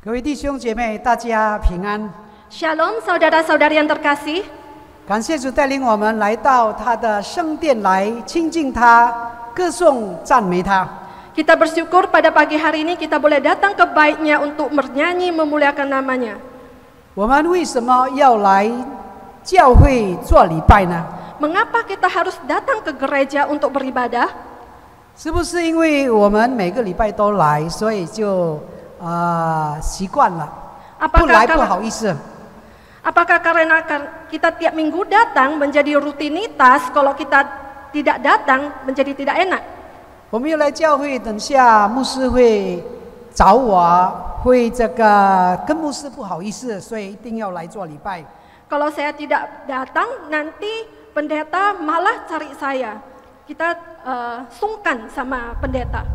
各位弟兄姐妹，大家平安。 Shalom saudara-saudari yang terkasih. 感谢主带领我们来到他的圣殿来亲近他、歌颂、赞美他。 Kita bersyukur pada pagi hari ini kita boleh datang ke bait-Nya untuk bernyanyi memuliakan nama-Nya. 我们为什么要来教会做礼拜呢？ Mengapa kita harus datang ke gereja untuk beribadah? 是不是因为我们每个礼拜都来，所以就习惯了？不来不好意思。 Apakah karena kita tiap minggu datang menjadi rutinitas, kalau kita tidak datang menjadi tidak enak? 我们又来教会，等下牧师会找我，会跟牧师不好意思，所以一定要来做礼拜。 Kalau saya tidak datang, nanti pendeta malah cari saya. Kita sungkan sama pendeta.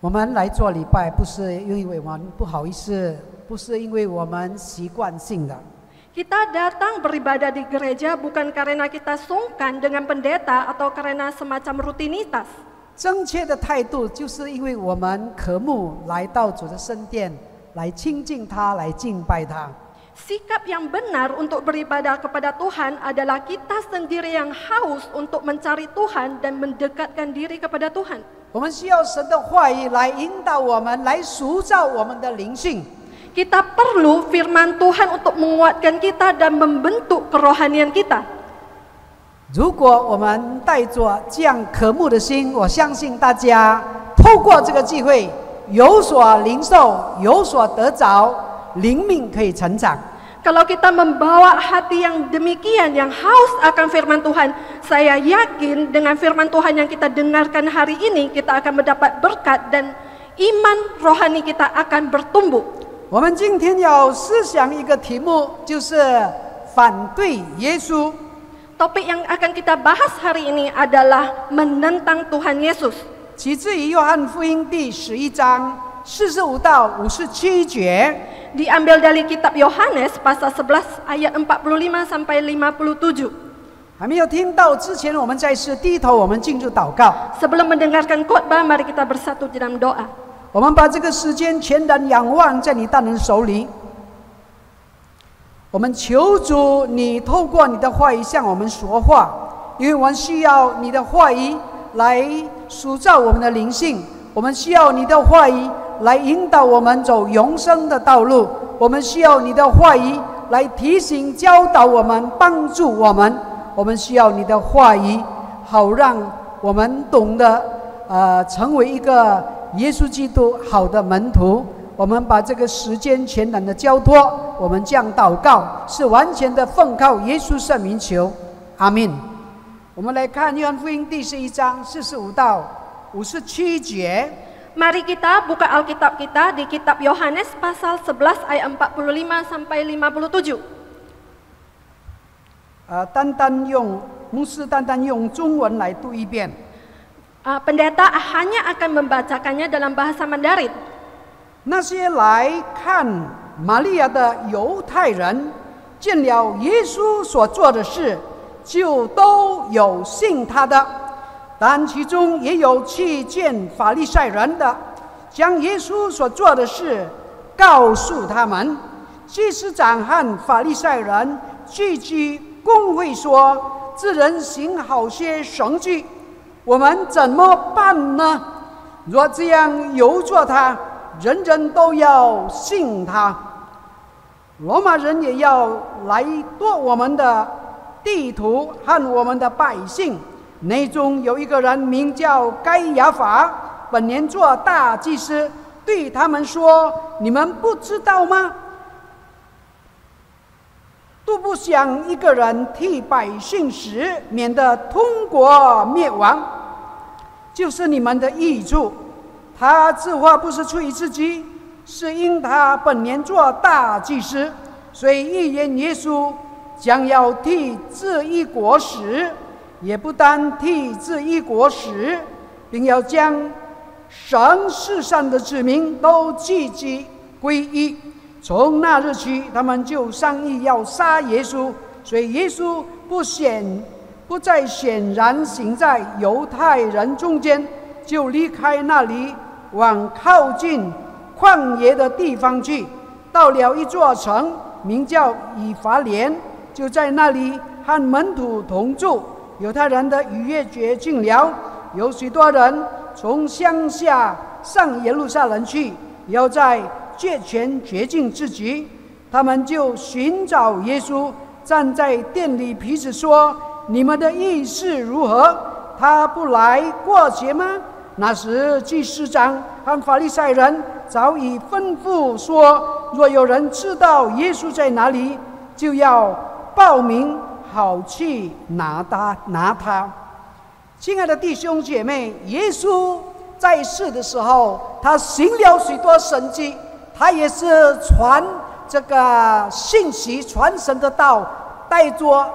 我们来做礼拜，不是因为我们不好意思，不是因为我们习惯性的。 Kita datang beribadah di gereja bukan karena kita sungkan dengan pendeta atau karena semacam rutinitas. 正确的态度就是因为我们渴慕来到主的圣殿，来亲近他，来敬拜他。 Sikap yang benar untuk beribadah kepada Tuhan adalah kita sendiri yang haus untuk mencari Tuhan dan mendekatkan diri kepada Tuhan. 我们需要神的话语来引导我们，来塑造我们的灵性。 Kita perlu firman Tuhan untuk menguatkan kita dan membentuk kerohanian kita. 如果我们带着这样渴慕的心，我相信大家透过这个机会有所领受，有所得着，灵命可以成长。 Kalau kita membawa hati yang demikian, yang haus akan firman Tuhan, saya yakin dengan firman Tuhan yang kita dengarkan hari ini, kita akan mendapat berkat dan iman rohani kita akan bertumbuh. 我们今天要思想一个题目，就是反对耶稣。 Topik yang akan kita bahas hari ini adalah menentang Tuhan Yesus. 起自于约翰福音第11章45到57节。 Diambil dari kitab Yohanes pasal 11 ayat 45 sampai 57. 还没有听到之前，我们再次低头，我们进入祷告。 Sebelum mendengarkan khotbah, mari kita bersatu di dalam doa. 我们把这个时间全然仰望在你大能手里。我们求主，你透过你的话语向我们说话，因为我们需要你的话语来塑造我们的灵性，我们需要你的话语来引导我们走永生的道路，我们需要你的话语来提醒、教导我们、帮助我们。我们需要你的话语，好让我们懂得成为一个耶稣基督好的门徒。我们把这个时间全然的交托，我们这样祷告，是完全的奉靠耶稣圣名求，阿们。我们来看约翰福音第11章45到57节。 Mari kita buka Alkitab kita di kitab Yohanes pasal 11 ayat 45 sampai 57. 牧师单单用中文来读一遍。 Pendeta hanya akan membacakannya dalam bahasa Mandarin. 那些来看玛利亚的犹太人，见了耶稣所做的事，就都有信他的。 但其中也有去见法利赛人的，将耶稣所做的事告诉他们。祭司长和法利赛人聚集公会说：“这人行好些神迹，我们怎么办呢？若这样由着他，人人都要信他。罗马人也要来夺我们的地图和我们的百姓。” 内中有一个人名叫该亚法，本年做大祭司，对他们说：“你们不知道吗？都不想一个人替百姓死，免得通国灭亡，就是你们的益处。他这话不是出于自己，是因他本年做大祭司，所以预言耶稣将要替这一国死。” 也不单替这一国死，并要将神世上的子民都聚集归一。从那日起，他们就商议要杀耶稣，所以耶稣不再显然行在犹太人中间，就离开那里，往靠近旷野的地方去，到了一座城，名叫以法莲，就在那里和门徒同住。犹太人的逾越节近了，有许多人从乡下上耶路撒冷去，要在节前洁净自己。他们就寻找耶稣，站在店里彼此说：你们的意思如何？他不来过节吗？那时祭司长和法利赛人早已吩咐说，若有人知道耶稣在哪里，就要报名，好去拿他。亲爱的弟兄姐妹，耶稣在世的时候，他行了许多神迹，他也是传这个信息，传神的道，带着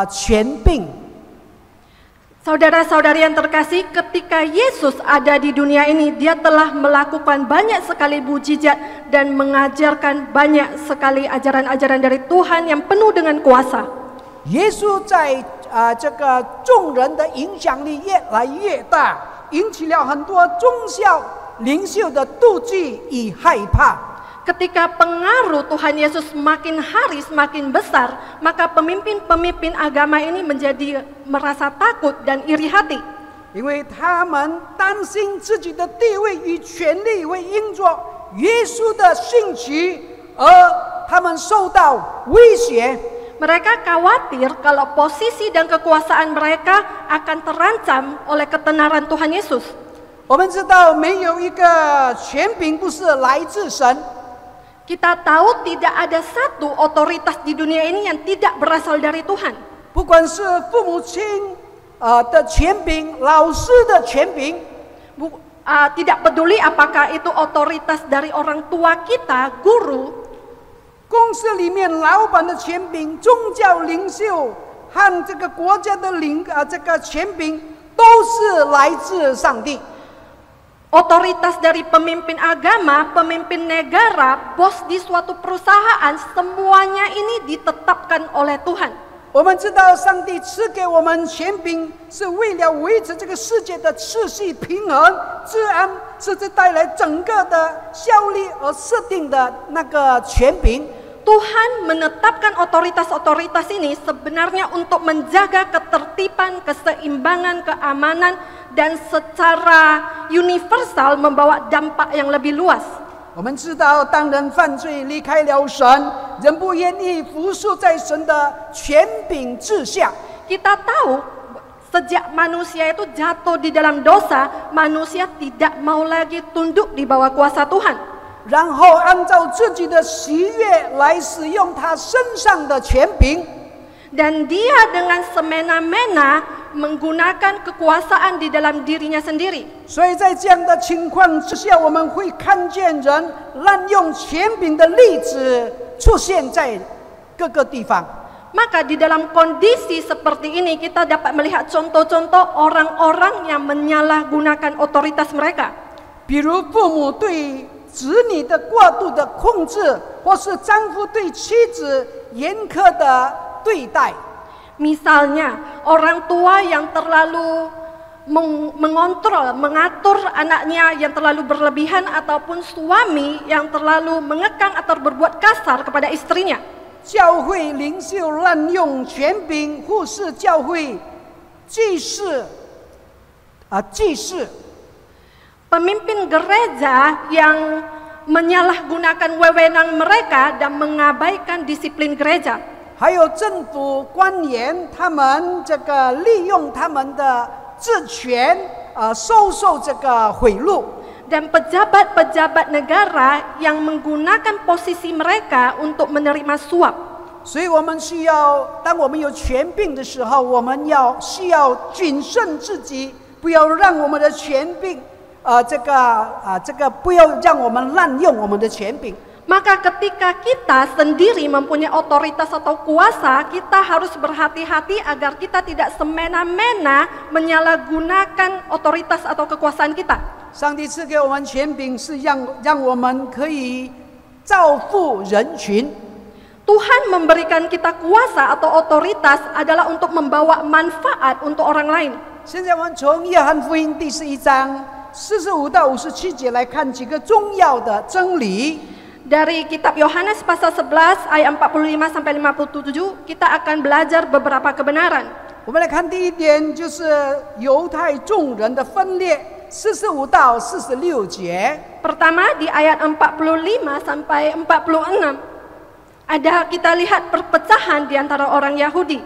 权柄。Saudara-saudari yang terkasih, ketika Yesus ada di dunia ini, dia telah melakukan banyak sekali mukjizat dan mengajarkan banyak sekali ajaran-ajaran dari Tuhan yang penuh dengan kuasa. 耶稣在这个众人的影响力越来越大，引起了很多宗教领袖的妒忌与害怕。Ketika pengaruh Tuhan Yesus semakin hari semakin besar, maka pemimpin-pemimpin agama ini menjadi merasa takut dan iri hati. 因为他们担心自己的地位与权力会因着耶稣的兴起而他们受到威胁。Mereka khawatir kalau posisi dan kekuasaan mereka akan terancam oleh ketenaran Tuhan Yesus. 我们知道没有一个权柄不是来自神。Kita tahu tidak ada satu otoritas di dunia ini yang tidak berasal dari Tuhan. 不管是父母亲的权柄，老师的权柄， tidak peduli apakah itu otoritas dari orang tua kita, guru, 公司里面老板的权柄，宗教领袖和这个国家的这个权柄，都是来自上帝。 Otoritas dari pemimpin agama, pemimpin negara, bos di suatu perusahaan, semuanya ini ditetapkan oleh Tuhan. 我们知道上帝赐给我们权柄，是为了维持这个世界的秩序、平衡、治安，甚至带来整个的效率而设定的那个权柄。 Tuhan menetapkan otoritas-otoritas ini sebenarnya untuk menjaga ketertiban, keseimbangan, keamanan, dan secara universal membawa dampak yang lebih luas. 我们知道，当人犯罪离开了神，人不愿意服侍在神的权柄之下。 Kita tahu sejak manusia itu jatuh di dalam dosa, manusia tidak mau lagi tunduk di bawah kuasa Tuhan. 然后按照自己的喜悦来使用他身上的权柄， dan dia dengan semena-mena menggunakan kekuasaan di dalam dirinya sendiri. 所以在这样的情况之下，我们会看见人滥用权柄的例子出现在各个地方。 Maka di dalam kondisi seperti ini kita dapat melihat contoh-contoh orang-orang yang menyalahgunakan otoritas mereka. 比如父母对子女的过度的控制，或是丈夫对妻子严苛的对待。 Misalnya orang tua yang terlalu mengontrol, mengatur anaknya yang terlalu berlebihan, ataupun suami yang terlalu mengekang atau berbuat kasar kepada istrinya. 教会领袖滥用权柄，忽视教会祭祀。 Pemimpin gereja yang menyalahgunakan wewenang mereka dan mengabaikan disiplin gereja. 还有政府官员，他们这个利用他们的职权，收受这个贿赂。 Dan pejabat-pejabat negara yang menggunakan posisi mereka untuk menerima suap. 所以我们需要，当我们有权柄的时候，我们需要谨慎自己，不要让我们的权柄。 这个不要让我们滥用我们的权柄。 Maka ketika kita sendiri mempunyai otoritas atau kuasa, kita harus berhati-hati agar kita tidak semena-mena menyalahgunakan otoritas atau kekuasaan kita. 上帝赐给我们权柄，是让我们可以造福人群。 Tuhan memberikan kita kuasa atau otoritas adalah untuk membawa manfaat untuk orang lain. 现在我们从约翰福音第11章45到57节来看几个重要的真理。 Dari kitab Yohanes pasal 11 ayat 45 sampai 57 kita akan belajar beberapa kebenaran. 我们来看第一点，就是犹太众人的分裂，45到46节。 Pertama di ayat 45 sampai 46 ada kita lihat perpecahan di antara orang Yahudi.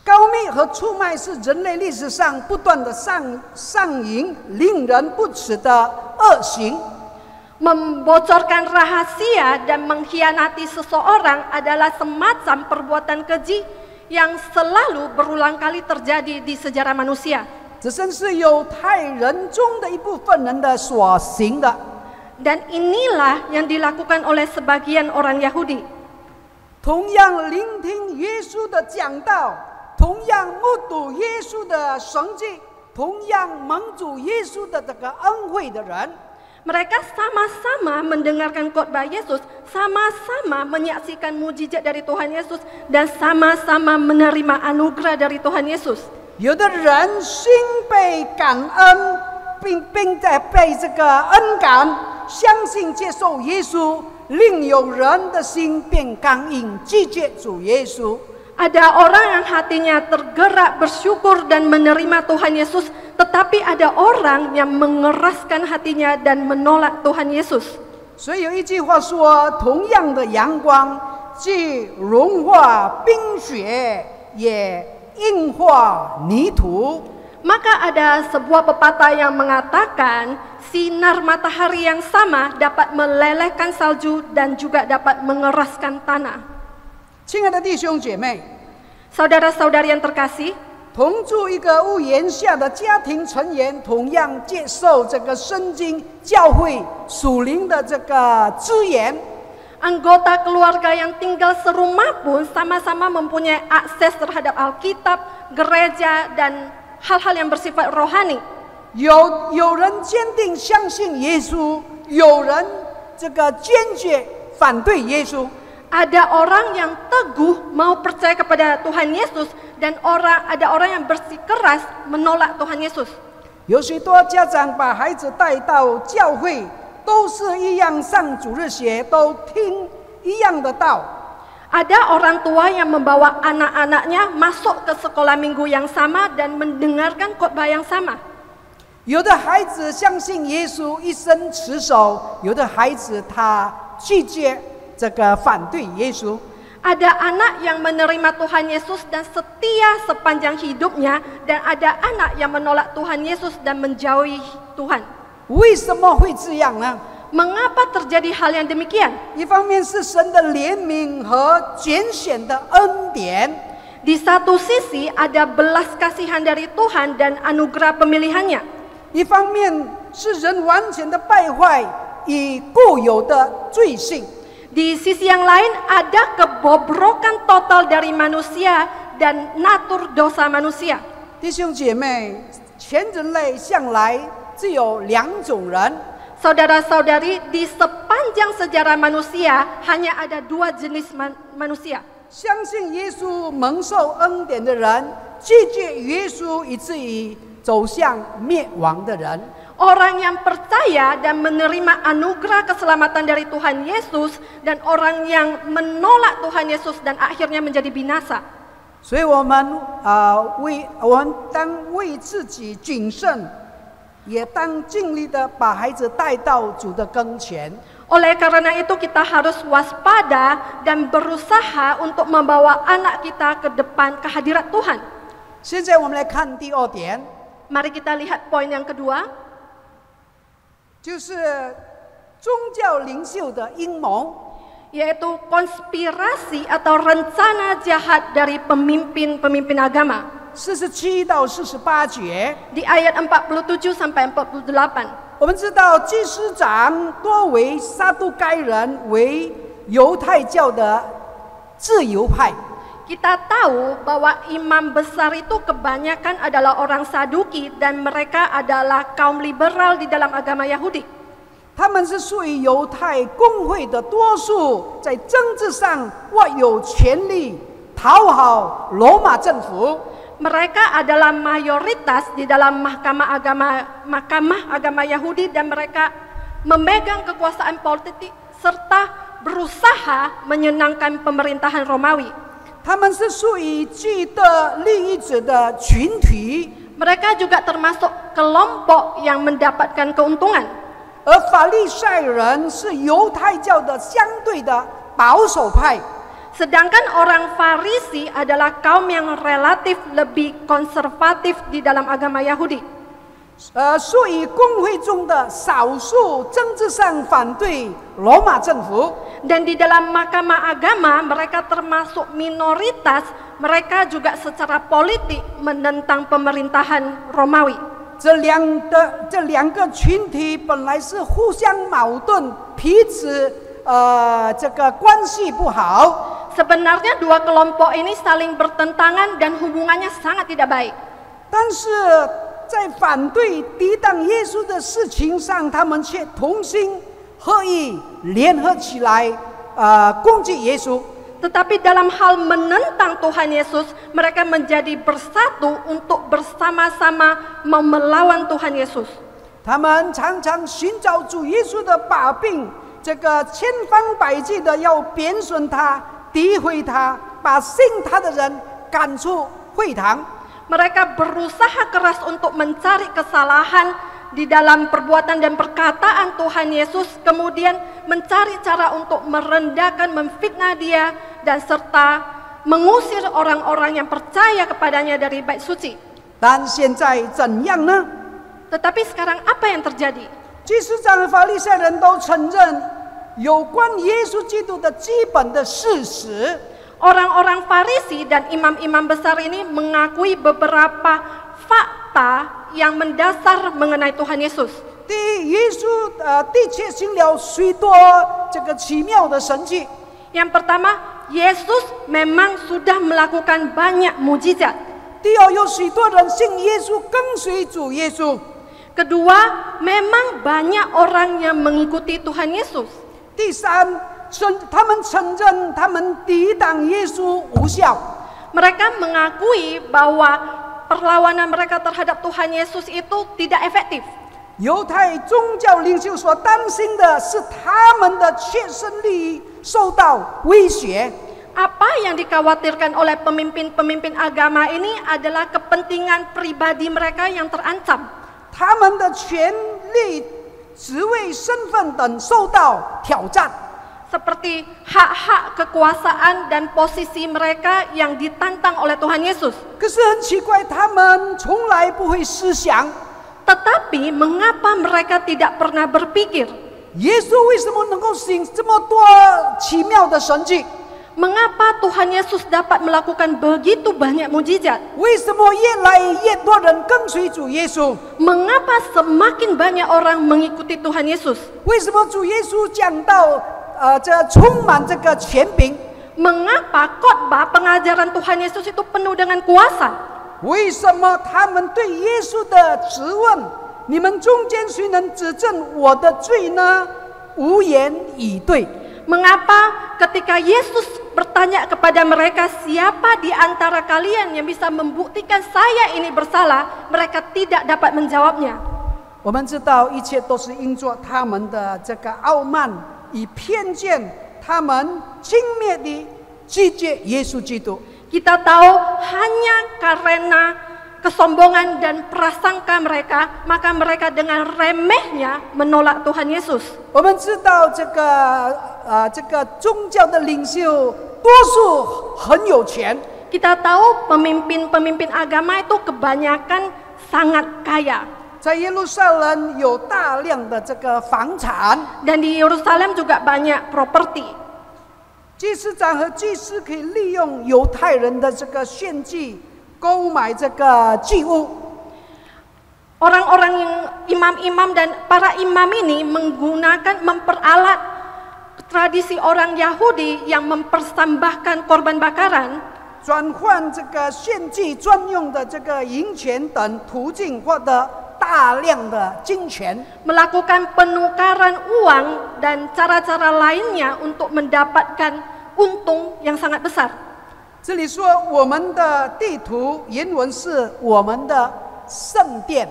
高密和出卖是人类历史上不断的上瘾，令人不齿的恶行。 Membocorkan rahasia dan mengkhianati seseorang adalah semacam perbuatan keji yang selalu berulang kali terjadi di sejarah manusia. 这正是犹太人中的一部分人的所行的。 Dan inilah yang dilakukan oleh sebagian orang Yahudi. 同样聆听耶稣的讲道，同样目睹耶稣的神迹，同样蒙主耶稣的这个恩惠的人。 Mereka sama-sama mendengarkan khotbah Yesus, sama-sama menyaksikan mujizat dari Tuhan Yesus, dan sama-sama menerima anugerah dari Tuhan Yesus. 有的人心被感恩，并在被这个恩感，相信接受耶稣；另有人的心变刚硬，拒绝主耶稣。 Ada orang yang hatinya tergerak bersyukur dan menerima Tuhan Yesus, tetapi ada orang yang mengeraskan hatinya dan menolak Tuhan Yesus. 所以有一句话说：“同样的阳光，既融化冰雪，也硬化泥土。” Maka ada sebuah pepatah yang mengatakan sinar matahari yang sama dapat melelehkan salju dan juga dapat mengeraskan tanah. 亲爱的弟兄姐妹， Saudara-saudari yang terkasih, 同住一个屋檐下的家庭成员，同样接受这个圣经教会属灵的这个资源。 anggota keluarga yang tinggal serumah pun sama-sama mempunyai akses terhadap Alkitab, gereja, dan hal-hal yang bersifat rohani. 有人坚定相信耶稣，有人这个坚决反对耶稣。 Ada orang yang teguh mau percaya kepada Tuhan Yesus dan ada orang yang bersikeras menolak Tuhan Yesus. 有许多家长把孩子带到教会，都是一样上主日学，都听一样的道。 Ada orang tua yang membawa anak-anaknya masuk ke sekolah minggu yang sama dan mendengarkan khotbah yang sama. 有的孩子相信耶稣，一生持守；有的孩子他拒绝这个反对耶稣。 Ada anak yang menerima Tuhan Yesus dan setia sepanjang hidupnya, dan ada anak yang menolak Tuhan Yesus dan menjauhi Tuhan. 为什么会这样呢？ Mengapa terjadi hal yang demikian? 一方面是神的怜悯和拣选的恩典， Di satu sisi ada belas kasihan dari Tuhan dan anugerah pemilihannya. 一方面是人完全的败坏与固有的罪性。 Di sisi yang lain ada kebobrokan total dari manusia dan natur dosa manusia. 弟兄姐妹，全人类向来只有两种人， Saudara-saudari, di sepanjang sejarah manusia hanya ada dua jenis manusia. 相信耶稣蒙受恩典的人，拒绝耶稣以至于走向灭亡的人。 Orang yang percaya dan menerima anugerah keselamatan dari Tuhan Yesus, dan orang yang menolak Tuhan Yesus dan akhirnya menjadi binasa. 所以我们当为自己谨慎，也当尽力的把孩子带到主的跟前。 Oleh karena itu kita harus waspada dan berusaha untuk membawa anak kita ke depan kehadirat Tuhan. 现在我们来看第二点， Mari kita lihat poin yang kedua. 就是宗教领袖的阴谋， yaitu konspirasi atau rencana jahat dari pemimpin-pemimpin agama. 47到48节， Di ayat 47 sampai 48. 我们知道祭司长多为撒都该人，为犹太教的自由派。 Kita tahu bahwa imam besar itu kebanyakan adalah orang Saduki dan mereka adalah kaum liberal di dalam agama Yahudi. 他们是属于犹太公会的多数，在政治上握有权力，讨好罗马政府。mereka adalah mayoritas di dalam mahkamah agama Yahudi, dan mereka memegang kekuasaan politik serta berusaha menyenangkan pemerintahan Romawi. 他们是属于既得利益者的群体， Mereka juga termasuk kelompok yang mendapatkan keuntungan. 而法利赛人是犹太教的相对的保守派。 Sedangkan orang Farisi adalah kaum yang relatif lebih konservatif di dalam agama Yahudi. 属于公会中的少数政治上反对罗马政府。 Dan di dalam mahkamah agama mereka termasuk minoritas, mereka juga secara politik menentang pemerintahan Romawi. 这两个群体本来是互相矛盾，彼此这个关系不好。 Sebenarnya dua kelompok ini saling bertentangan dan hubungannya sangat tidak baik. 但是在反对抵挡耶稣的事情上，他们却同心合意联合起来，攻击耶稣。 Tetapi dalam hal menentang Tuhan Yesus, mereka menjadi bersatu untuk bersama-sama melawan Tuhan Yesus. 他们常常寻找主耶稣的把柄，这个千方百计的要贬损他、诋毁他，把信他的人赶出会堂。 Mereka berusaha keras untuk mencari kesalahan di dalam perbuatan dan perkataan Tuhan Yesus, kemudian mencari cara untuk merendahkan, memfitnah dia, dan serta mengusir orang-orang yang percaya kepadanya dari bait suci. 但现在怎样呢？ Tetapi sekarang apa yang terjadi? 祭司长和法利赛人都承认有关耶稣基督的基本的事实。 Orang-orang Farisi dan imam-imam besar ini mengakui beberapa fakta yang mendasar mengenai Tuhan Yesus. 第一，耶稣的确行了许多这个奇妙的神迹。 Yang pertama, Yesus memang sudah melakukan banyak mujizat. 第二，有许多人信耶稣，跟随主耶稣。 Kedua, memang banyak orang yang mengikuti Tuhan Yesus. 第三，他们承认他们抵挡耶稣无效。 Mereka mengakui bahwa perlawanan mereka terhadap Tuhan Yesus itu tidak efektif. 犹太宗教领袖所担心的是他们的切身利益受到威胁。 Apa yang dikhawatirkan oleh pemimpin-pemimpin agama ini adalah kepentingan pribadi mereka yang terancam. 他们的权力、职位、身份等受到挑战。 Seperti hak-hak kekuasaan dan posisi mereka yang ditantang oleh Tuhan Yesus. 可是很奇怪，他们从来不会思想， Tetapi mengapa mereka tidak pernah berpikir, 耶稣为什么能够行这么多奇妙的神迹？ mengapa Tuhan Yesus dapat melakukan begitu banyak mujizat? 为什么越来越多人跟随主耶稣？ Mengapa semakin banyak orang mengikuti Tuhan Yesus? 为什么主耶稣讲到这充满这个权柄？ Mengapa khotbah pengajaran Tuhan Yesus itu penuh dengan kuasa? 为什么他们对耶稣的质问：你们中间谁能指证我的罪呢？无言以对。 Mengapa ketika Yesus bertanya kepada mereka, siapa di antara kalian yang bisa membuktikan saya ini bersalah, mereka tidak dapat menjawabnya. 我们知道一切都是因着他们的这个傲慢与偏见，他们轻蔑地拒绝耶稣基督。 Kita tahu hanya karena kesombongan dan prasangka mereka, maka mereka dengan remehnya menolak Tuhan Yesus. 我们知道这个宗教的领袖多数很有钱， Kita tahu pemimpin-pemimpin agama itu kebanyakan sangat kaya. 在耶路撒冷有大量的这个房产， Dan di Yerusalem juga banyak properti. 祭司长和祭司可以利用犹太人的这个献祭购买这个祭物。 Orang-orang yang imam-imam dan para imam ini memperalat tradisi orang Yahudi yang mempersembahkan korban bakaran, 转换这个献祭专用的这个银钱等途径，获得大量的金钱。 melakukan penukaran uang dan cara-cara lainnya untuk mendapatkan untung yang sangat besar. 这里说我们的地图原文是我们的圣殿。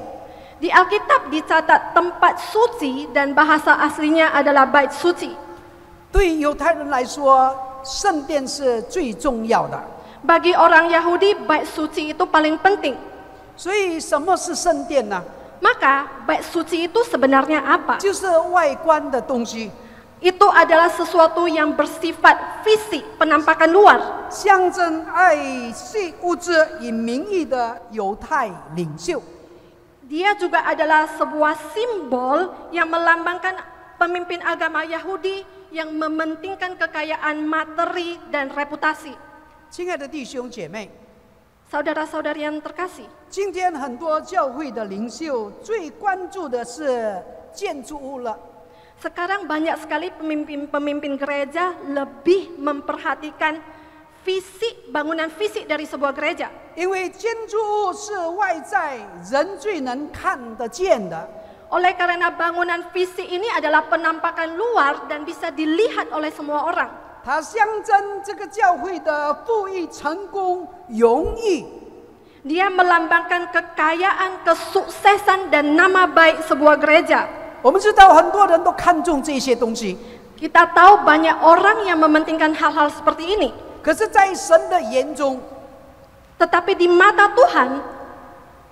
Di Alkitab dicatat tempat suci dan bahasa aslinya adalah bait suci. 对犹太人来说，圣殿是最重要的。 Bagi orang Yahudi, bait suci itu paling penting. 所以什么是圣殿呢？ Maka bait suci itu sebenarnya apa? 就是外观的东西， Itu adalah sesuatu yang bersifat fisik, penampakan luar. 象征爱惜物质以名义的犹太领袖。 Dia juga adalah sebuah simbol yang melambangkan pemimpin agama Yahudi yang mementingkan kekayaan materi dan reputasi. 亲爱的弟兄姐妹， Saudara-saudari yang terkasih, 今天很多教会的领袖最关注的是建筑物了。 sekarang banyak sekali pemimpin-pemimpin gereja lebih memperhatikan fisik, bangunan fisik dari sebuah gereja. 因为建筑物是外在人最能看得见的， Oleh karena bangunan fisik ini adalah penampakan luar dan bisa dilihat oleh semua orang. 它象征这个教会的富裕、成功、荣誉。 Dia melambangkan kekayaan, kesuksesan dan nama baik sebuah gereja. 我们知道很多人都看重这些东西， Kita tahu banyak orang yang mementingkan hal-hal seperti ini. 可是，在神的眼中， Tetapi di mata Tuhan,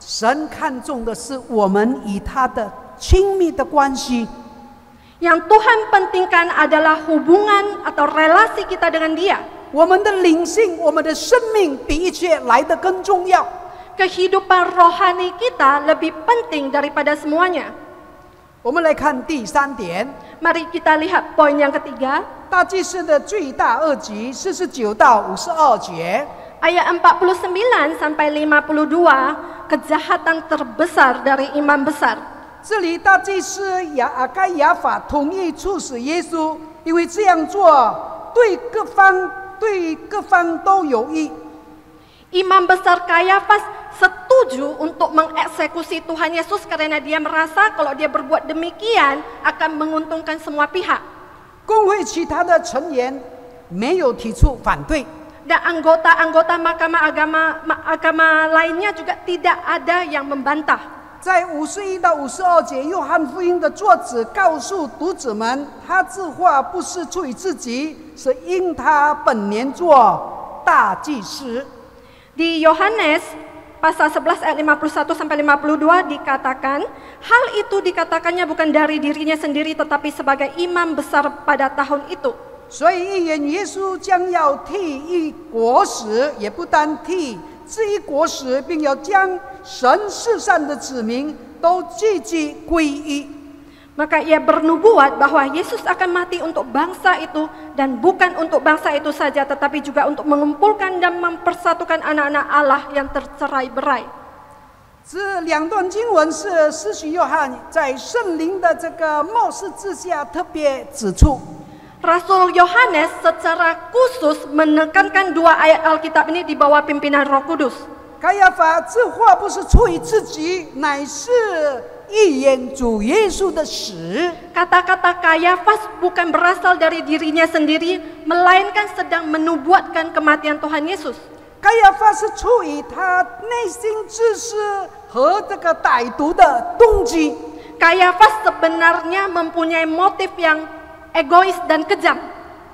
神看重的是我们与他的亲密的关系。 yang Tuhan pentingkan adalah hubungan atau relasi kita dengan Dia. 我们的灵性，我们的生命比一切来得更重要。 Kehidupan rohani kita lebih penting daripada semuanya. 我们来看第3点， Mari kita lihat poin yang ketiga, 大祭司的罪大恶极，49到52节。 ayat 49 sampai 52, kejahatan terbesar dari imam besar. 这里大祭司亚该亚法同意处死耶稣，因为这样做对各方都有益。 Imam besar Kayafas setuju untuk mengeksekusi Tuhan Yesus karena dia merasa kalau dia berbuat demikian akan menguntungkan semua pihak. 公会其他的成员没有提出反对。 Dan anggota-anggota mahkamah agama lainnya juga tidak ada yang membantah. 在51到52节，约翰福音的作者告诉读者们，他这话不是出于自己，是因他本年做大祭司。 Di Yohanes pasal 11 ayat 51 sampai 52 dikatakan, hal itu dikatakannya bukan dari dirinya sendiri tetapi sebagai imam besar pada tahun itu. 所以预言耶稣将要替一国死，也不单替这一国死，并要将神世上的子民都积极归依。 Maka ia bernubuat bahwa Yesus akan mati untuk bangsa itu dan bukan untuk bangsa itu saja tetapi juga untuk mengumpulkan dan mempersatukan anak-anak Allah yang tercerai-berai. 这两段经文是施洗约翰在圣灵的这个漠视之下特别指出。 Rasul Yohanes secara khusus menekankan dua ayat Alkitab ini di bawah pimpinan Roh Kudus. 该亚法这话不是出于自己，乃是预言主耶稣的死。 Kata-kata Kayafas bukan berasal dari dirinya sendiri, melainkan sedang menubuatkan kematian Tuhan Yesus. 该亚法是出于他内心自私和这个歹毒的动机。 Kayafas sebenarnya mempunyai motif yang egois dan kejam.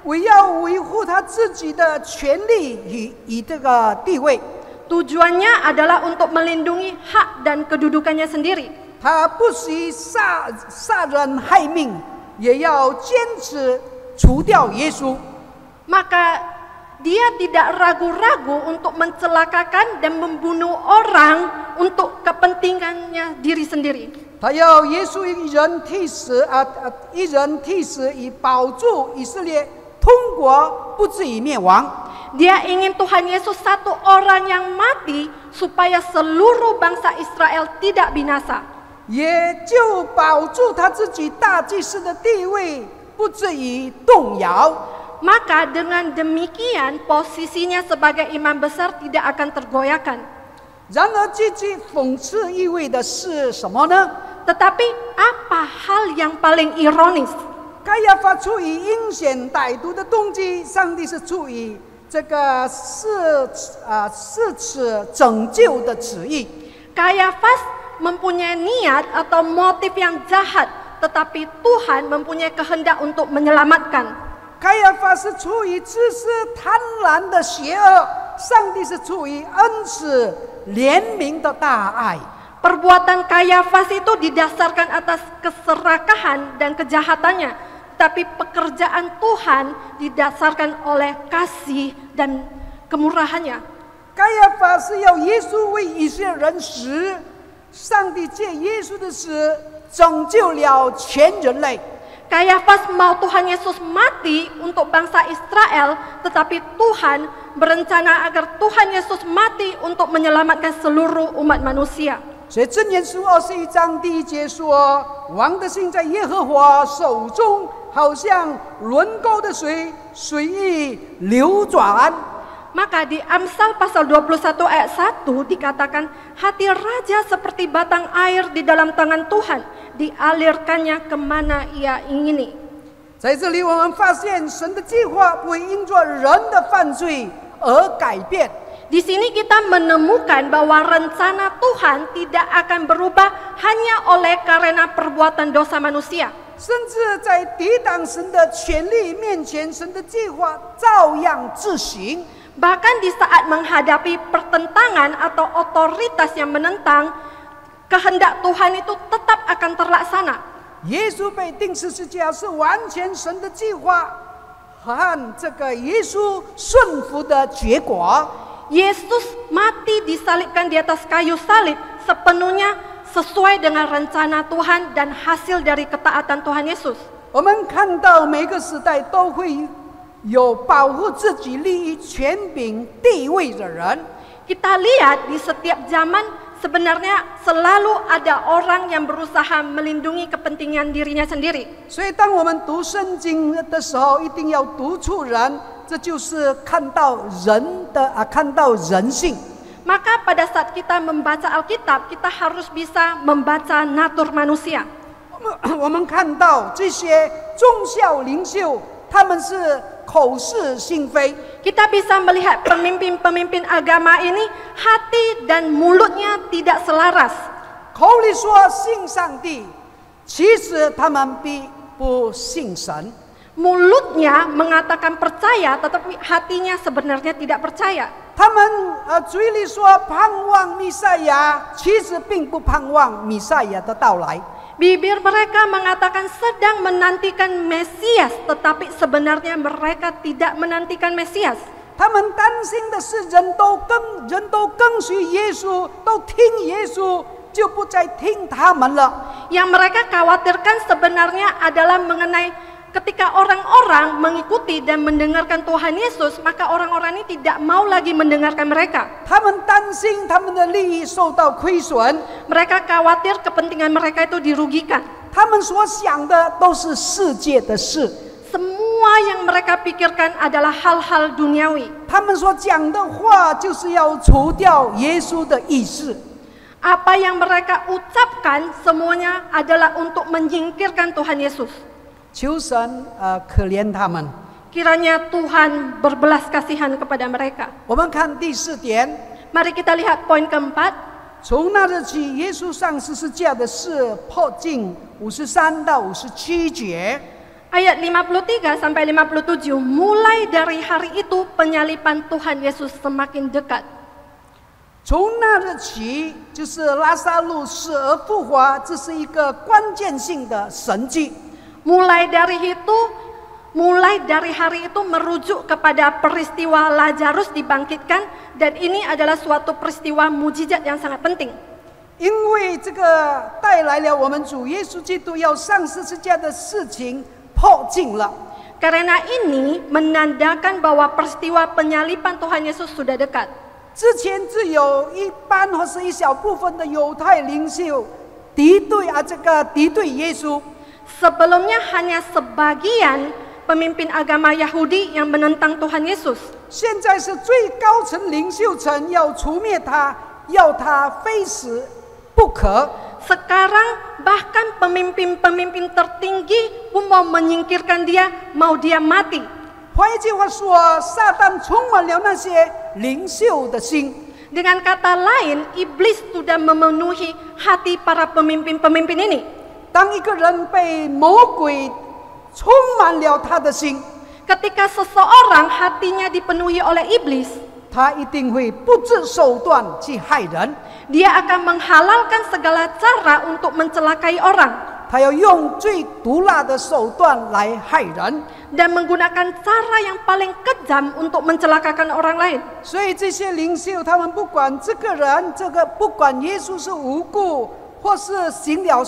为要维护他自己的权利与这个地位， Tujuannya adalah untuk melindungi hak dan kedudukannya sendiri. 他不惜杀人害命，也要坚持除掉耶稣。 Maka dia tidak ragu-ragu untuk mencelakakan dan membunuh orang untuk kepentingannya diri sendiri. 他要耶稣一人替死以保住以色列通国不至于灭亡。 Dia ingin Tuhan Yesus satu orang yang mati supaya seluruh bangsa Israel tidak binasa. 也就保住他自己大祭司的地位不至于动摇。 Maka dengan demikian posisinya sebagai imam besar tidak akan tergoyahkan. 然而极具讽刺意味的是什么呢？ Tetapi apa hal yang paling ironis? 该亚法出于阴险歹毒的动机，上帝是出于这个是此拯救的旨意。 Kayafas mempunyai niat atau motif yang jahat, tetapi Tuhan mempunyai kehendak untuk menyelamatkan. 开亚法是出于自私贪婪的邪恶，上帝是出于恩慈怜悯的大爱。 Perbuatan Kayafas itu didasarkan atas keserakahan dan kejahatannya, tapi pekerjaan Tuhan didasarkan oleh kasih dan kemurahannya. 开亚法是要耶稣为以色列人死，上帝借耶稣的死拯救了全人类。 Kayafas mau Tuhan Yesus mati untuk bangsa Israel, tetapi Tuhan berencana agar Tuhan Yesus mati untuk menyelamatkan seluruh umat manusia. 所以箴言书21章第1节说：“王的心在耶和华手中，好像轮沟的水，随意流转。” Maka di Amsal pasal 21 ayat 1 dikatakan, hati raja seperti batang air di dalam tangan Tuhan, dialirkannya kemana ia ingini. 在这里，我们发现神的计划不会因着人的犯罪而改变。 Di sini kita menemukan bahwa rencana Tuhan tidak akan berubah hanya oleh karena perbuatan dosa manusia. 甚至在抵挡神的权力面前，神的计划照样执行。 Bahkan di saat menghadapi pertentangan atau otoritas yang menentang, kehendak Tuhan itu tetap akan terlaksana. 耶稣被钉十字架是完全神的计划和这个耶稣顺服的结果。 Yesus mati disalibkan di atas kayu salib sepenuhnya sesuai dengan rencana Tuhan dan hasil dari ketaatan Tuhan Yesus. 我们看到每个时代都会有保护自己利益权柄地位的人。 Kita lihat di setiap zaman sebenarnya selalu ada orang yang berusaha melindungi kepentingan dirinya sendiri. 所以当我们读圣经的时候，一定要读出人，这就是看到人性。 Maka pada saat kita membaca Alkitab, kita harus bisa membaca natur manusia. 我们看到这些宗教领袖，他们是口是心非。 Kita bisa melihat pemimpin-pemimpin agama ini hati dan mulutnya tidak selaras. 口里说信上帝，其实他们并不信神。 Mulutnya mengatakan percaya, tetapi hatinya sebenarnya tidak percaya. 他们嘴里说盼望弥赛亚，其实并不盼望弥赛亚的到来。 Bibir mereka mengatakan sedang menantikan Mesias, tetapi sebenarnya mereka tidak menantikan Mesias. 他们担心的是人都跟随耶稣，都听耶稣，就不再听他们了。 Yang mereka khawatirkan sebenarnya adalah mengenai ketika orang-orang mengikuti dan mendengarkan Tuhan Yesus, maka orang-orang ini tidak mau lagi mendengarkan mereka. 他们担心他们的利益受到亏损， Mereka khawatir kepentingan mereka itu dirugikan. 他们所想的都是世界的事， Semua yang mereka pikirkan adalah hal-hal duniawi. 他们所讲的话就是要除掉耶稣的意思。 Apa yang mereka ucapkan semuanya adalah untuk menyingkirkan Tuhan Yesus. 求神可怜他们。 Kiranya Tuhan berbelas kasihan kepada mereka. 我们看第4点， Mari kita lihat poin keempat. 从那日起，耶稣上十字架的事破尽53到57节。 Ayat 53 sampai 57, mulai dari hari itu penyaliban Tuhan Yesus semakin dekat. 从那日起，就是拉撒路死而复活，这是一个关键性的神迹。 Mulai dari hari itu merujuk kepada peristiwa Lazarus dibangkitkan, dan ini adalah suatu peristiwa mujizat yang sangat penting. 因为这个带来了我们主耶稣基督要上十字架的事情破尽了。 Karena ini menandakan bahwa peristiwa penyaliban Tuhan Yesus sudah dekat. 之前只有一般或是一小部分的犹太领袖敌对耶稣。 Sebelumnya hanya sebagian pemimpin agama Yahudi yang menentang Tuhan Yesus. 现在是最高层领袖层要除灭他，要他非死不可。 Sekarang bahkan pemimpin-pemimpin tertinggi pun mau menyingkirkan dia, mau dia mati. 换一句话说，撒旦充满了那些领袖的心。 Dengan kata lain, iblis sudah memenuhi hati para pemimpin-pemimpin ini. 当一个人被魔鬼充满了他的心， Ketika seseorang hatinya dipenuhi oleh iblis, 他一定会不择手段去害人， dia akan menghalalkan segala cara untuk mencelakai orang 他要用最毒辣的手段来害人。 dan menggunakan cara yang paling kejam untuk mencelakakan orang lain. 所以这些领袖，他们不管这个人，不管耶稣是无辜，或是行了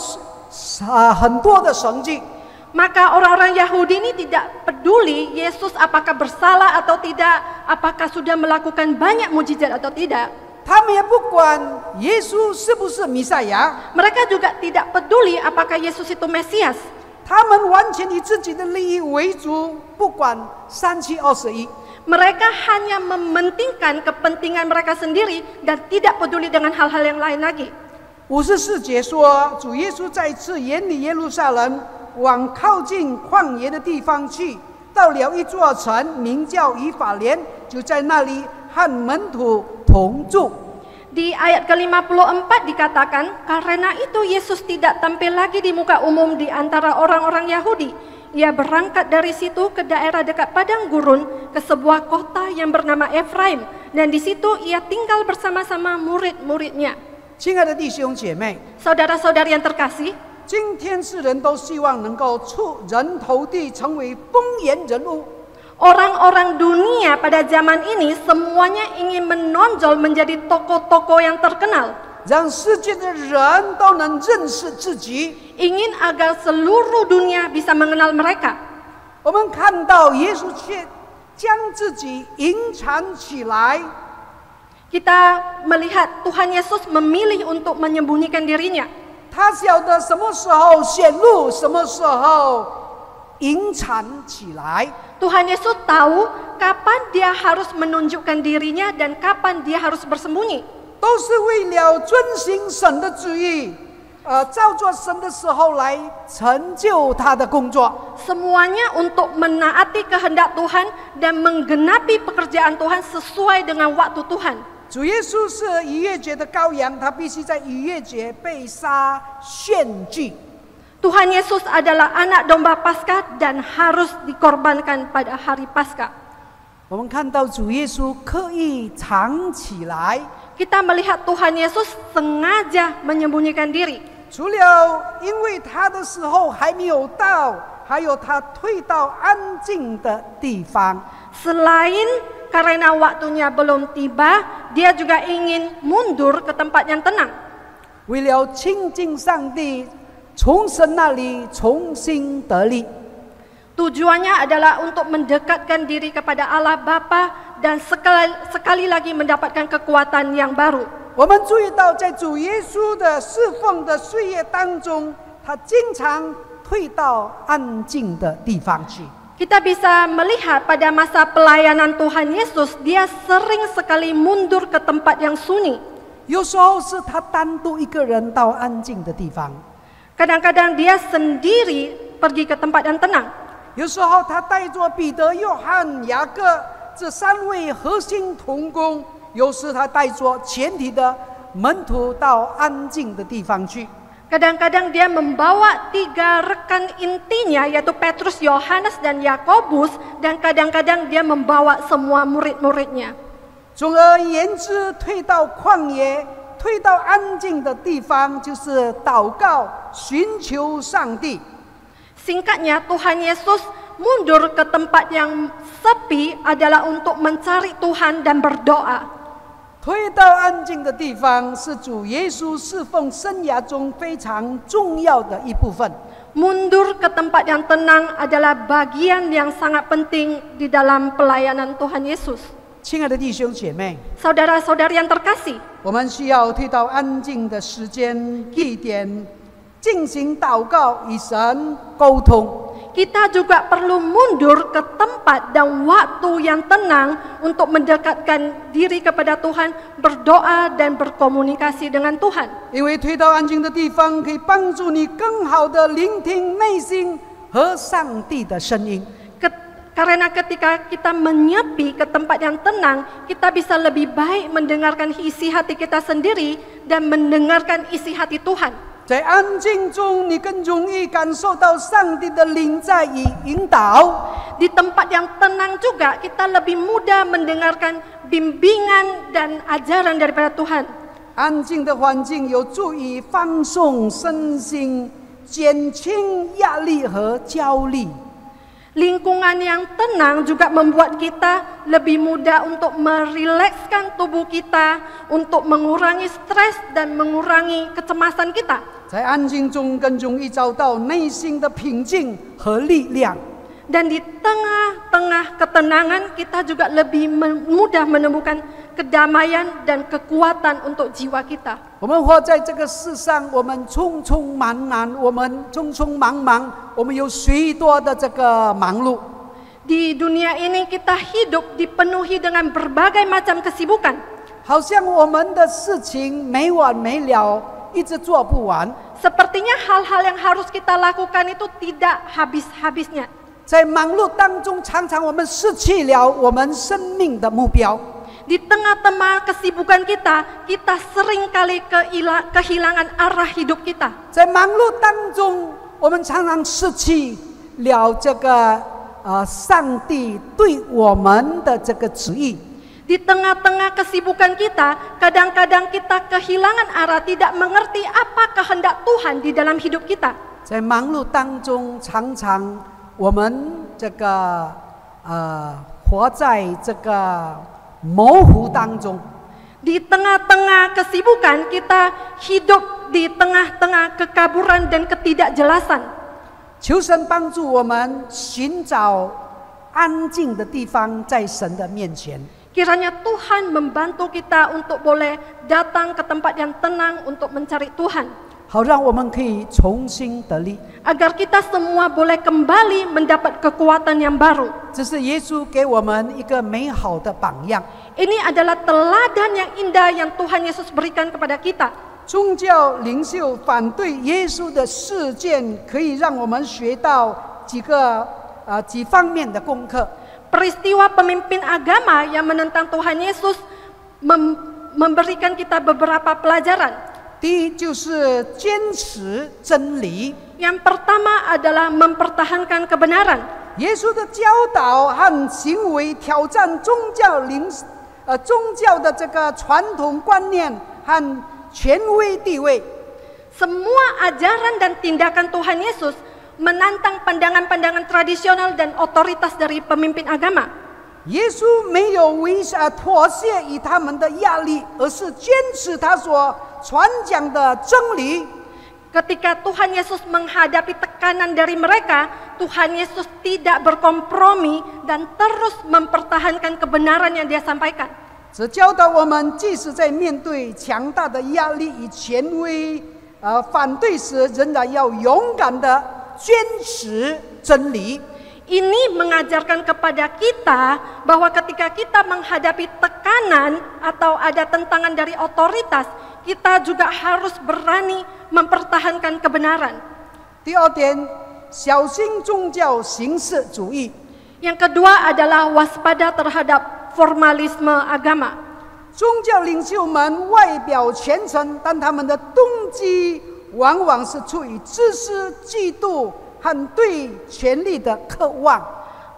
很多的神迹。 Maka orang-orang Yahudi ini tidak peduli Yesus apakah bersalah atau tidak, apakah sudah melakukan banyak mujizat atau tidak. 他们也不管耶稣是不是弥赛亚， Mereka juga tidak peduli apakah Yesus itu Mesias. 他们完全以自己的利益为主，不管3721。 Mereka hanya mementingkan kepentingan mereka sendiri dan tidak peduli dengan hal-hal yang lain lagi. 54节说，主耶稣再次沿着耶路撒冷往靠近旷野的地方去，到了一座城，名叫以法莲，就在那里和门徒同住。 Di ayat ke-54 dikatakan, karena itu Yesus tidak tampil lagi di muka umum di antara orang-orang Yahudi. Ia berangkat dari situ ke daerah dekat padang gurun, ke sebuah kota yang bernama Efraim, dan di situ ia tinggal bersama-sama murid-muridnya. 亲爱的弟兄姐妹， Saudara-saudari yang terkasih, 今天世人都希望能够出人头地，成为风言人物。 orang-orang dunia pada zaman ini semuanya ingin menonjol menjadi tokoh-tokoh yang terkenal. 让世界的人都能认识自己。 Ingin agar seluruh dunia bisa mengenal mereka. 我们看到耶稣却将自己隐藏起来， Kita melihat Tuhan Yesus memilih untuk menyembunyikan dirinya. 他晓得什么时候显露，什么时候隐藏起来。 Tuhan Yesus tahu kapan dia harus menunjukkan dirinya dan kapan dia harus bersembunyi. 都是为了遵行神的旨意，照着神的时候来成就他的工作。 Semuanya untuk menaati kehendak Tuhan dan menggenapi pekerjaan Tuhan sesuai dengan waktu Tuhan. 主耶稣是逾越节的羔羊，他必须在逾越节被杀献祭。 Tuhan Yesus adalah anak domba Paskah dan harus dikorbankan pada hari Paskah. 我们看到主耶稣刻意藏起来， Kita melihat Tuhan Yesus sengaja menyembunyikan diri. 除了因为他的时候还没有到，还有他退到安静的地方。 Selain karena waktunya belum tiba, dia juga ingin mundur ke tempat yang tenang. 为了亲近上帝，从神那里重新得力。 Tujuannya adalah untuk mendekatkan diri kepada Allah Bapa dan sekali lagi mendapatkan kekuatan yang baru. 我们注意到，在主耶稣的侍奉的岁月当中，他经常退到安静的地方去。 Kita bisa melihat pada masa pelayanan Tuhan Yesus, dia sering sekali mundur ke tempat yang sunyi. 有时候是他单独一个人到安静的地方， Kadang-kadang dia sendiri pergi ke tempat yang tenang. 有时候他带着彼得、约翰、雅各这三位核心同工，有时他带着全体的门徒到安静的地方去。 Kadang-kadang dia membawa 3 rekan intinya, yaitu Petrus, Yohanes, dan Yakobus, dan kadang-kadang dia membawa semua murid-muridnya. 总而言之，退到旷野，退到安静的地方，就是祷告，寻求上帝。 Singkatnya, Tuhan Yesus mundur ke tempat yang sepi adalah untuk mencari Tuhan dan berdoa. 退到安静的地方，是主耶稣侍奉生涯中非常重要的一部分。 Mundur ke tempat yang tenang adalah bagian yang sangat penting di dalam pelayanan Tuhan Yesus. 亲爱的弟兄姐妹， Saudara-saudari yang terkasih, 我们需要退到安静的时间地点，进行祷告，与神沟通。 kita juga perlu mundur ke tempat dan waktu yang tenang untuk mendekatkan diri kepada Tuhan, berdoa dan berkomunikasi dengan Tuhan. 因为退到安静的地方，可以帮助你更好的聆听内心和上帝的声音。Karena ketika kita menyepi ke tempat yang tenang, kita bisa lebih baik mendengarkan isi hati kita sendiri dan mendengarkan isi hati Tuhan. 在安静中，你更容易感受到上帝的灵在与引导。 Di tempat yang tenang juga kita lebih mudah mendengarkan bimbingan dan ajaran daripada Tuhan. 安静的环境有助于放松身心，减轻压力和焦虑。 Lingkungan yang tenang juga membuat kita lebih mudah untuk merilekskan tubuh kita, untuk mengurangi stres dan mengurangi kecemasan kita. 在安静中更容易找到内心的平静和力量。 Dan di tengah-tengah ketenangan kita juga lebih mudah menemukan kedamaian dan kekuatan untuk jiwa kita. 我们活在这个世上，我们匆匆忙忙，我们匆匆忙忙，我们有许多的这个忙碌。 Di dunia ini kita hidup dipenuhi dengan berbagai macam kesibukan. 好像我们的事情没完没了，一直做不完。 Sepertinya hal-hal yang harus kita lakukan itu tidak habis-habisnya. 在忙碌当中，常常我们失去了我们生命的目标。 Di tengah-tengah kesibukan kita seringkali kehilangan arah hidup kita. 在忙碌当中，我们常常失去了这个上帝对我们的这个旨意。 Di tengah-tengah kesibukan kita, kadang-kadang kita kehilangan arah, tidak mengerti apa kehendak Tuhan di dalam hidup kita. 在忙碌当中，常常我们这个活在这个模糊当中。 Di tengah-tengah kesibukan kita hidup di tengah-tengah kekaburan dan ketidakjelasan. 求神帮助我们寻找安静的地方，在神的面前。 Kiranya Tuhan membantu kita untuk boleh datang ke tempat yang tenang untuk mencari Tuhan. 好让我们可以重新得力。 Agar kita semua boleh kembali mendapat kekuatan yang baru. 这是耶稣给我们一个美好的榜样。 Ini adalah teladan yang indah yang Tuhan Yesus berikan kepada kita. 宗教领袖反对耶稣的事件，可以让我们学到几方面的功课。 Peristiwa pemimpin agama yang menentang Tuhan Yesus memberikan kita beberapa pelajaran. 第一就是坚持真理。 Yang pertama adalah mempertahankan kebenaran. 耶稣的教导和行为挑战宗教的这个传统观念和权威地位。 Semua ajaran dan tindakan Tuhan Yesus menantang pandangan-pandangan tradisional dan otoritas dari pemimpin agama. 耶稣没有妥协于他们的压力，而是坚持他所传讲的真理。 Ketika Tuhan Yesus menghadapi tekanan dari mereka, Tuhan Yesus tidak berkompromi dan terus mempertahankan kebenaran yang dia sampaikan. 这教导我们，即使在面对强大的压力与权威反对时，仍然要勇敢地坚持真理。 Ini mengajarkan kepada kita bahwa ketika kita menghadapi tekanan atau ada tentangan dari otoritas, kita juga harus berani mempertahankan kebenaran. 第二点，小心宗教形式主义。 Yang kedua adalah waspada terhadap formalisme agama. 宗教领袖们外表虔诚，但他们的动机往往是出于自私、嫉妒和对权力的渴望。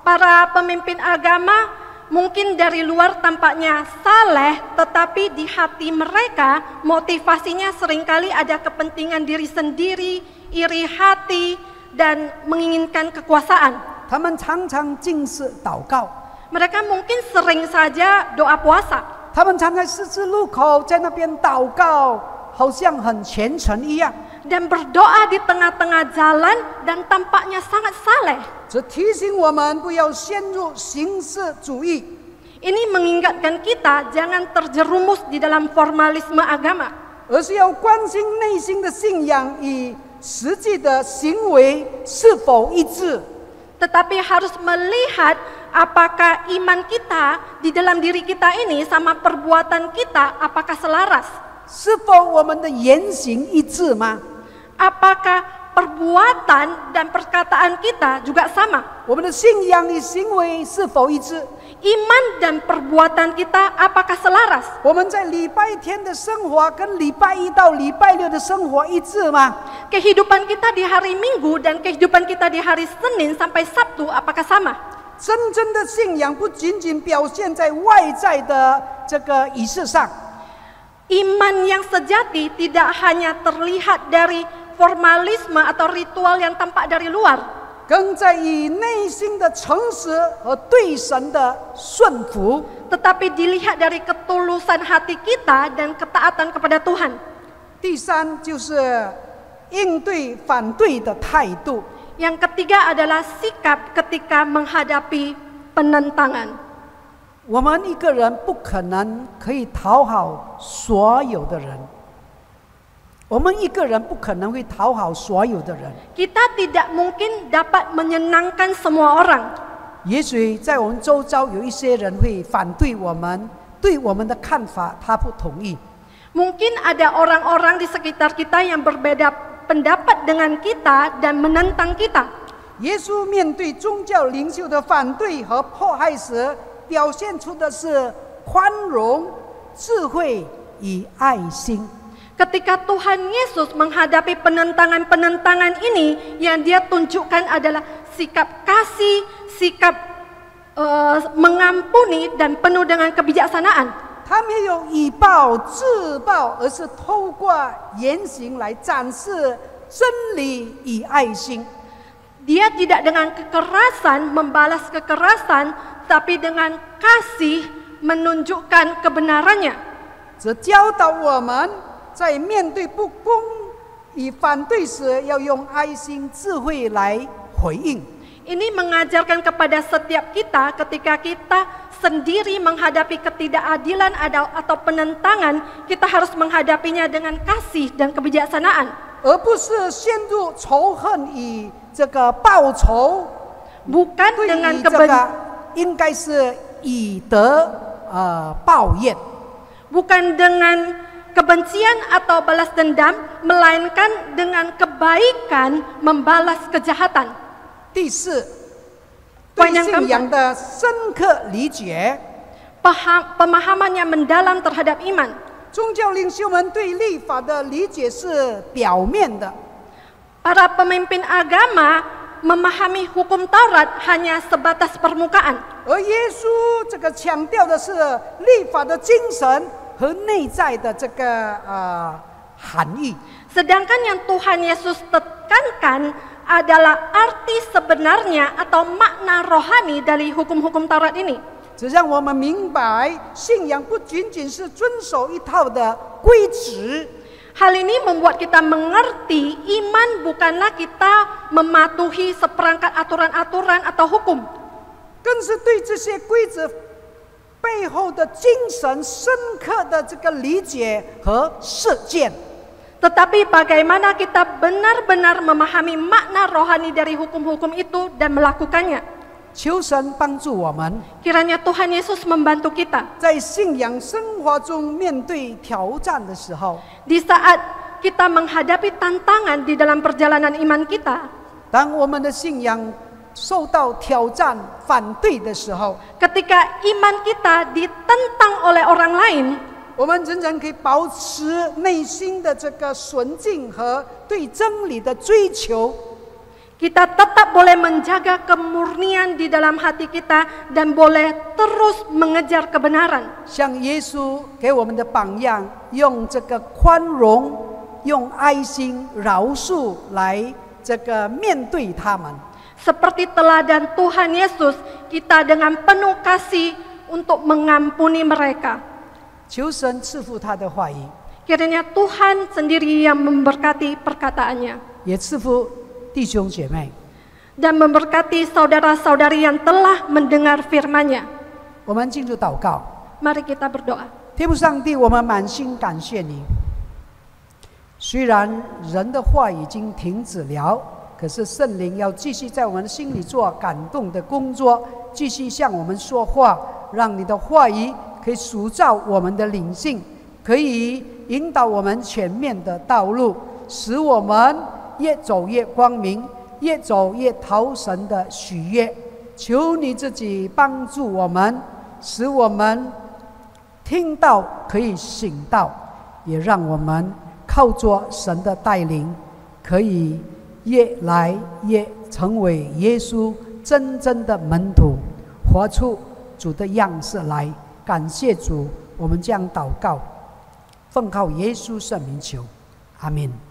Para pemimpin agama mungkin dari luar tampaknya saleh, tetapi di hati mereka motivasinya seringkali ada kepentingan diri sendiri, iri hati, dan menginginkan kekuasaan. 他们常常禁食祷告， Mereka mungkin sering saja doa puasa. 他们常在十字路口在那边祷告，好像很虔诚一样。 Dan berdoa di tengah-tengah jalan dan tampaknya sangat saleh. 这提醒我们不要陷入形式主义。 Ini mengingatkan kita jangan terjerumus di dalam formalisme agama. 而是要关心内心的信仰与实际的行为是否一致。 Tetapi harus melihat apakah iman kita di dalam diri kita ini sama perbuatan kita apakah selaras. 是否我们的言行一致吗？ Apakah perbuatan dan perkataan kita juga sama. 我们的信仰与行为是否一致？ Iman dan perbuatan kita apakah selaras? 我们在礼拜天的生活跟礼拜一到礼拜六的生活一致吗？ Kehidupan kita di hari Minggu dan kehidupan kita di hari Senin sampai Sabtu apakah sama? 真正的信仰不仅仅表现在外在的这个仪式上， Iman yang sejati tidak hanya terlihat dari formalisme atau ritual yang tampak dari luar, 更在于内心的诚实和对神的顺服。 tetapi dilihat dari ketulusan hati kita dan ketaatan kepada Tuhan. 第三就是应对反对的态度。 Yang ketiga adalah sikap ketika menghadapi penentangan. 我们一个人不可能可以讨好所有的人，我们一个人不可能会讨好所有的人。 Kita tidak mungkin dapat menyenangkan semua orang. 也许在我们周遭有一些人会反对我们，对我们的看法他不同意。 Mungkin ada orang-orang di sekitar kita yang berbeda pendapat dengan kita dan menentang kita. 耶稣面对宗教领袖的反对和迫害时，表现出的是宽容、智慧与爱心。 Ketika Tuhan Yesus menghadapi penentangan-penentangan ini, yang dia tunjukkan adalah sikap kasih, sikap mengampuni dan penuh dengan kebijaksanaan. 他没有以暴制暴，而是透过言行来展示真理与爱心。 Dia tidak dengan kekerasan membalas kekerasan, tapi dengan kasih menunjukkan kebenarannya. 这教导我们在面对不公与反对时，要用爱心、智慧来回应。 Ini mengajarkan kepada setiap kita ketika kita sendiri menghadapi ketidakadilan atau penentangan, kita harus menghadapinya dengan kasih dan kebijaksanaan. 而不是陷入仇恨与这个报仇， Bukan 对 dengan 于这个应该是以德报怨。 bukan dengan kebencian atau balas dendam, melainkan dengan kebaikan membalas kejahatan. 第四，对信仰的深刻理解。 Pemahaman yang mendalam terhadap iman. 宗教领袖们对律法的理解是表面的， Para pemimpin agama memahami hukum Taurat hanya sebatas permukaan. 而耶稣这个强调的是律法的精神和内在的这个含义。 Sedangkan yang Tuhan Yesus tekankan adalah arti sebenarnya atau makna rohani dari hukum-hukum Taurat ini. 这让我们明白，信仰不仅仅是遵守一套的规则， Hal ini membuat kita mengerti iman bukanlah kita mematuhi seperangkat aturan-aturan atau hukum, 更是对这些规则背后的精神深刻的这个理解和实践。 tetapi bagaimana kita benar-benar memahami makna rohani dari hukum-hukum itu dan melakukannya. 求神帮助我们， Kiranya Tuhan Yesus membantu kita 在信仰生活中面对挑战的时候， di saat kita menghadapi tantangan di dalam perjalanan iman kita. 当我们的信仰受到挑战、反对的时候， Ketika iman kita ditentang oleh orang lain, 我们仍然可以保持内心的这个纯净和对真理的追求。 kita tetap boleh menjaga kemurnian di dalam hati kita dan boleh terus mengejar kebenaran. 像耶稣给我们的榜样，用这个宽容、用爱心、饶恕来这个面对他们。 Seperti teladan Tuhan Yesus, kita dengan penuh kasih untuk mengampuni mereka. 求神赐福他的话语， Kiranya Tuhan sendiri yang memberkati perkataannya 也赐福弟兄姐妹。 dan memberkati saudara-saudari yang telah mendengar firman-Nya. 我们进入祷告。 Mari kita berdoa. 天父上帝，我们满心感谢你。虽然人的话已经停止了，可是圣灵要继续在我们心里做感动的工作，继续向我们说话，让你的话语可以塑造我们的灵性，可以引导我们前面的道路，使我们越走越光明，越走越讨神的喜悦。求你自己帮助我们，使我们听到可以醒到，也让我们靠着神的带领，可以越来越成为耶稣真正的门徒，活出主的样式来。感谢主，我们这样祷告，奉靠耶稣圣名求，阿们。